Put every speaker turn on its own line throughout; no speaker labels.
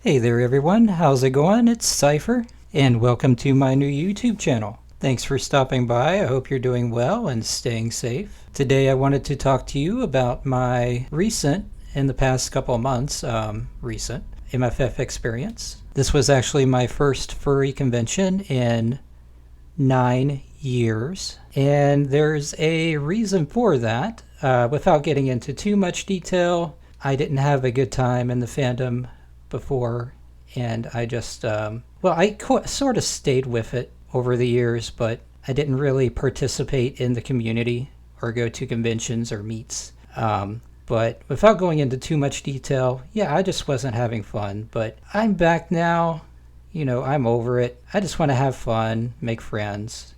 Hey there everyone, how's it going? It's Cypher, and welcome to my new YouTube channel. Thanks for stopping by. I hope you're doing well and staying safe. Today I wanted to talk to you about my in the past couple of months, recent MFF experience. This was actually my first furry convention in 9 years, and there's a reason for that. Without getting into too much detail, I didn't have a good time in the fandom before, and I just, sort of stayed with it over the years, but I didn't really participate in the community or go to conventions or meets. But without going into too much detail, yeah, I just wasn't having fun. But I'm back now. I'm over it. I just want to have fun, make friends,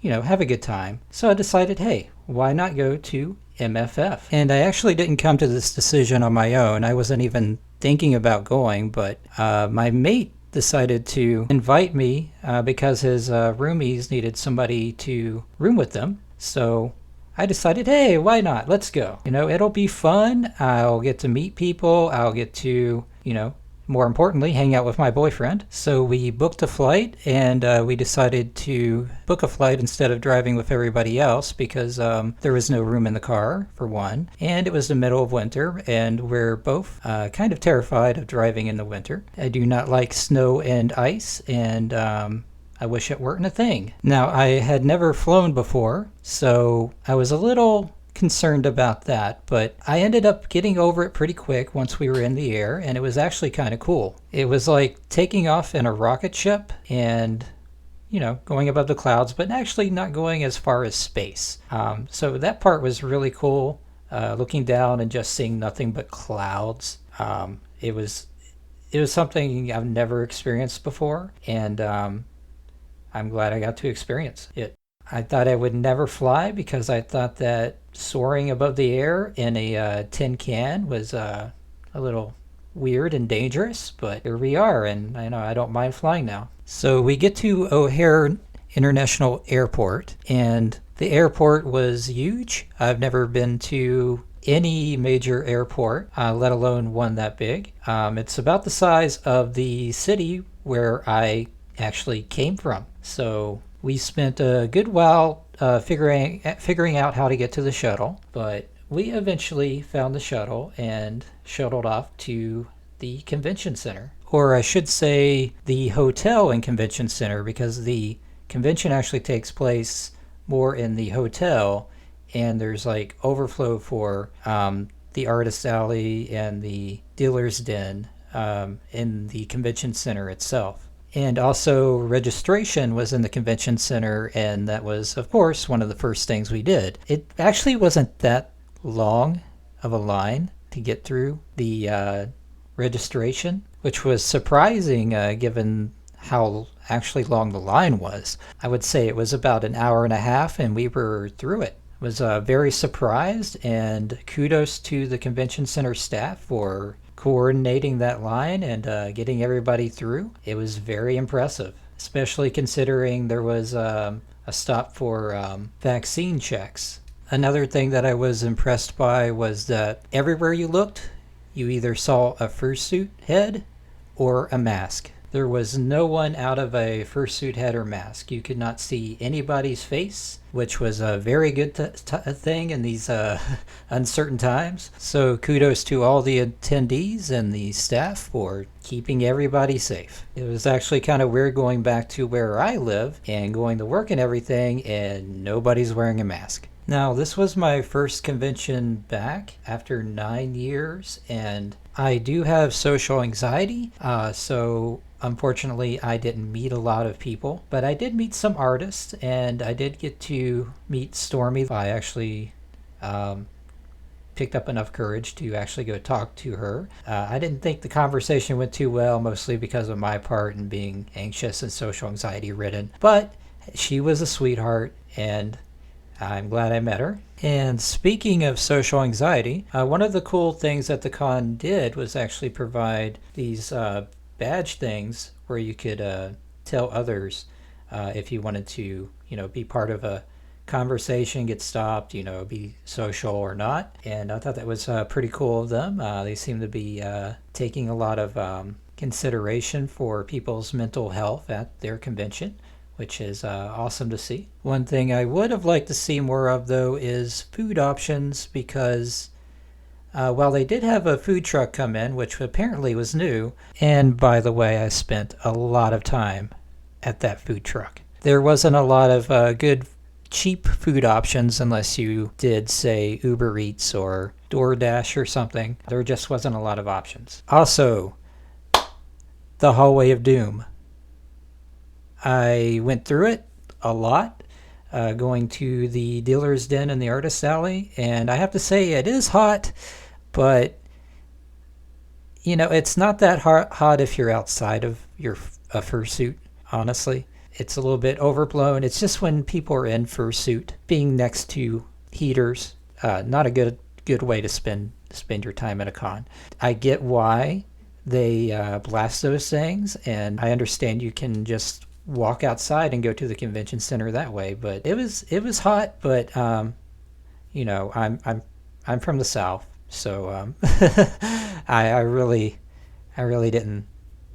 have a good time. So I decided, hey, why not go to MFF? And I actually didn't come to this decision on my own. I wasn't even thinking about going, but my mate decided to invite me because his roomies needed somebody to room with them. So I decided, hey, why not? Let's go. It'll be fun. I'll get to meet people. I'll get to, more importantly, hang out with my boyfriend. So we booked a flight, and we decided to book a flight instead of driving with everybody else because there was no room in the car, for one. And it was the middle of winter, and we're both kind of terrified of driving in the winter. I do not like snow and ice, and I wish it weren't a thing. Now, I had never flown before, so I was a little concerned about that, but I ended up getting over it pretty quick once we were in the air, and it was actually kind of cool. It was like taking off in a rocket ship and going above the clouds, but actually not going as far as space. So that part was really cool, looking down and just seeing nothing but clouds. It was something I've never experienced before, and I'm glad I got to experience it. I thought I would never fly because I thought that soaring above the air in a tin can was a little weird and dangerous, but here we are, and I don't mind flying now. So we get to O'Hare International Airport, and the airport was huge. I've never been to any major airport, let alone one that big. It's about the size of the city where I actually came from. So we spent a good while figuring out how to get to the shuttle, but we eventually found the shuttle and shuttled off to the convention center. Or I should say the hotel and convention center, because the convention actually takes place more in the hotel, and there's like overflow for the artist alley and the dealer's den in the convention center itself. And also, registration was in the convention center, and that was, of course, one of the first things we did. It actually wasn't that long of a line to get through the registration, which was surprising given how actually long the line was. I would say it was about an hour and a half, and we were through it. Was very surprised, and kudos to the convention center staff for coordinating that line and getting everybody through. It was very impressive, especially considering there was a stop for vaccine checks. Another thing that I was impressed by was that everywhere you looked, you either saw a fursuit head or a mask. There was no one out of a fursuit head or mask. You could not see anybody's face, which was a very good thing in these uncertain times. So kudos to all the attendees and the staff for keeping everybody safe. It was actually kind of weird going back to where I live and going to work and everything, and nobody's wearing a mask. Now, this was my first convention back after 9 years, and I do have social anxiety, so unfortunately I didn't meet a lot of people, but I did meet some artists, and I did get to meet Stormy. I actually picked up enough courage to actually go talk to her. I didn't think the conversation went too well, mostly because of my part in being anxious and social anxiety ridden, but she was a sweetheart, and I'm glad I met her. And speaking of social anxiety, one of the cool things that the con did was actually provide these badge things where you could tell others if you wanted to, be part of a conversation, get stopped, be social or not. And I thought that was pretty cool of them. They seem to be taking a lot of consideration for people's mental health at their convention, which is awesome to see. One thing I would have liked to see more of, though, is food options, because while they did have a food truck come in, which apparently was new, and by the way, I spent a lot of time at that food truck. There wasn't a lot of good cheap food options unless you did, say, Uber Eats or DoorDash or something. There just wasn't a lot of options. Also, the Hallway of Doom. I went through it a lot, going to the Dealer's Den and the Artist Alley, and I have to say it is hot, but it's not that hot if you're outside of your fursuit, honestly. It's a little bit overblown. It's just when people are in fursuit, being next to heaters, not a good way to spend your time at a con. I get why they blast those things, and I understand you can just walk outside and go to the convention center that way. But it was hot. But I'm from the South, so I really didn't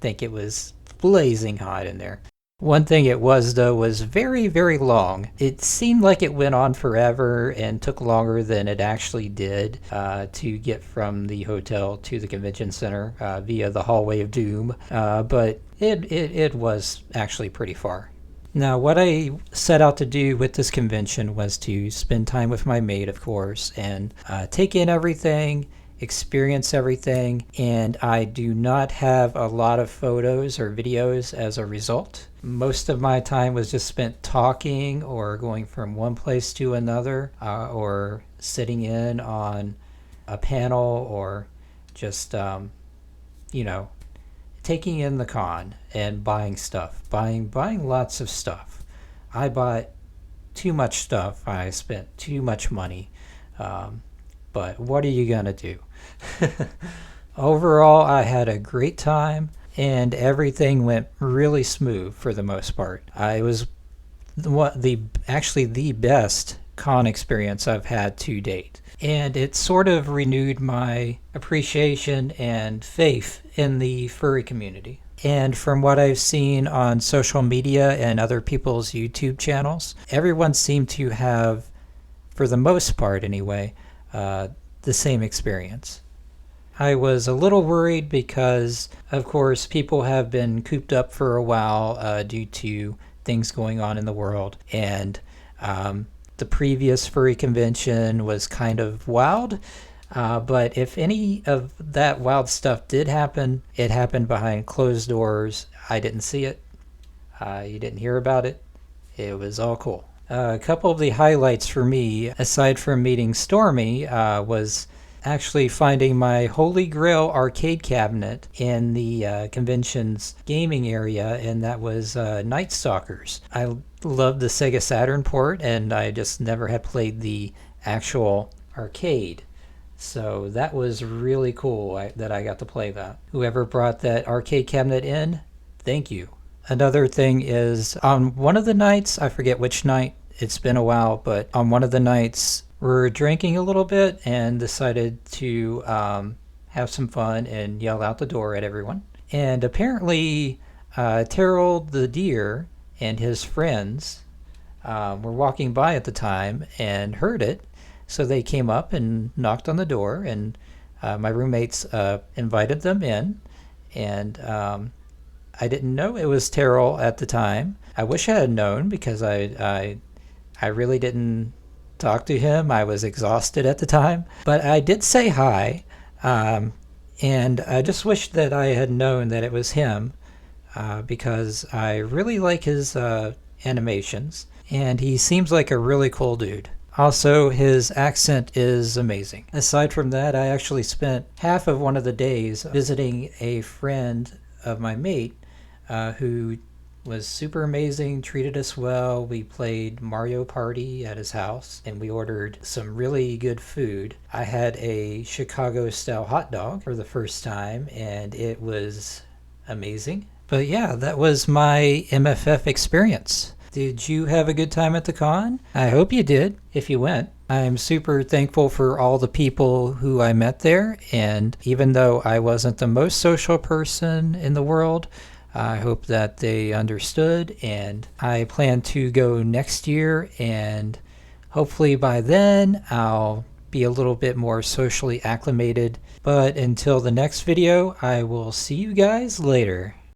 think it was blazing hot in there. One thing it was, though, was very, very long. It seemed like it went on forever and took longer than it actually did to get from the hotel to the convention center via the Hallway of Doom. But it was actually pretty far. Now, what I set out to do with this convention was to spend time with my maid, of course, and take in everything, experience everything, and I do not have a lot of photos or videos as a result. Most of my time was just spent talking or going from one place to another, or sitting in on a panel, or just taking in the con and buying stuff, buying lots of stuff. I bought too much stuff. I spent too much money. But what are you gonna do? Overall, I had a great time, and everything went really smooth for the most part. It was actually the best con experience I've had to date. And it sort of renewed my appreciation and faith in the furry community. And from what I've seen on social media and other people's YouTube channels, everyone seemed to have, for the most part anyway, the same experience. I was a little worried because, of course, people have been cooped up for a while due to things going on in the world. And the previous furry convention was kind of wild. But if any of that wild stuff did happen, it happened behind closed doors. I didn't see it. You didn't hear about it. It was all cool. A couple of the highlights for me, aside from meeting Stormy, was actually finding my Holy Grail arcade cabinet in the convention's gaming area, and that was Night Stalkers. I loved the Sega Saturn port, and I just never had played the actual arcade. So that was really cool that I got to play that. Whoever brought that arcade cabinet in, thank you. Another thing is, on one of the nights, I forget which night, it's been a while, but on one of the nights, we're drinking a little bit and decided to have some fun and yell out the door at everyone. And apparently, Terrell the deer and his friends were walking by at the time and heard it. So they came up and knocked on the door, and my roommates invited them in. And I didn't know it was Terrell at the time. I wish I had known, because I really didn't talk to him. I was exhausted at the time. But I did say hi, and I just wish that I had known that it was him, because I really like his animations, and he seems like a really cool dude. Also, his accent is amazing. Aside from that, I actually spent half of one of the days visiting a friend of my mate who was super amazing, treated us well. We played Mario Party at his house, and we ordered some really good food. I had a Chicago-style hot dog for the first time, and it was amazing. But yeah, that was my MFF experience. Did you have a good time at the con? I hope you did, if you went. I'm super thankful for all the people who I met there, and even though I wasn't the most social person in the world, I hope that they understood, and I plan to go next year, and hopefully by then I'll be a little bit more socially acclimated. But until the next video, I will see you guys later.